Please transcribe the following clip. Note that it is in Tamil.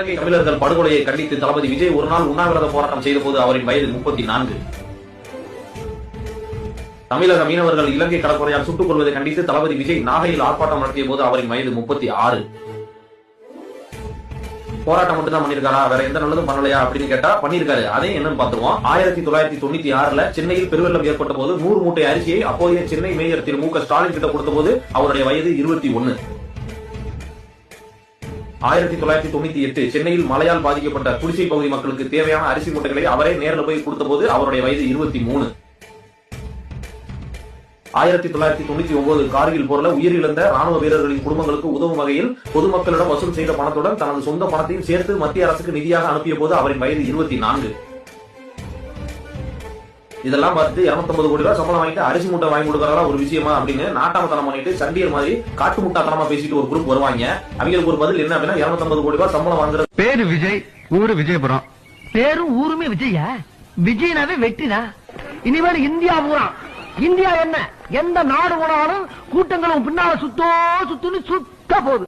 இலங்கை தமிழர்கள் படுகொலையை கண்டித்து தளபதி விஜய் ஒரு நாள் உண்ணாவிரத போராட்டம் செய்த போது அவரின் வயது 34. தமிழக மீனவர்கள் இலங்கை கடற்படையால் சுட்டுக் கொள்வதை கண்டித்து தளபதி விஜய் நாகையில் ஆர்ப்பாட்டம் நடத்திய போது அவரின் வயது 36. போராட்டம் மட்டும் தான் பண்ணிருக்காரா, வேற எந்த நல்லதும் பண்ணலையா அப்படின்னு கேட்டா பண்ணிருக்காரு. அதே என்னன்னு பாத்துருவோம். 1996 சென்னையில் பெருவெள்ளம் ஏற்பட்ட போது 100 மூட்டை அரிசியை அப்போதைய சென்னை மேயர் திரு மு க ஸ்டாலின் கிட்ட கொடுத்த போது அவருடைய வயது 21. 1998 சென்னையில் மழையால் பாதிக்கப்பட்ட குடிசை பகுதி மக்களுக்கு தேவையான அரிசி மூட்டைகளை அவரே நேரில் போய் கொடுத்த போது அவருடைய வயது 23. 1999 கார்கில் போர்ல உயிரிழந்த ராணுவ வீரர்களின் குடும்பங்களுக்கு உதவும் வகையில் பொதுமக்களிடம் வசூல் செய்த பணத்துடன் தனது சொந்த பணத்தையும் சேர்த்து மத்திய அரசுக்கு நிதியாக அனுப்பிய போது அவரின் வயது 24. இதெல்லாம் பார்த்து 250 கோடி ரூபாய் சம்பளம் வாங்கிட்டு அரிசி மூட்டை வாங்கி கொடுக்கறதா ஒரு விஷயமா அப்படின்னு நாட்டாமத்தனம் பண்ணிட்டு சண்டியர் மாதிரி காட்டு முட்டாத்தனமா பேசிட்டு ஒரு குரூப் வருவாங்க. அவங்களுக்கு ஒரு பதில் என்ன அப்படின்னா 250 கோடி ரூபாய் சம்பளம் வாங்குறது. பேரு விஜய், ஊரு விஜயபுரம். பேரும் ஊருமே விஜயா? விஜயனாவே வெற்றினா இனிமேல் இந்தியா பூரா இந்தியா என்ன எந்த நாடு போனாலும் கூட்டங்களும் பின்னால சுத்தோ சுத்துன்னு சுத்த போகுது.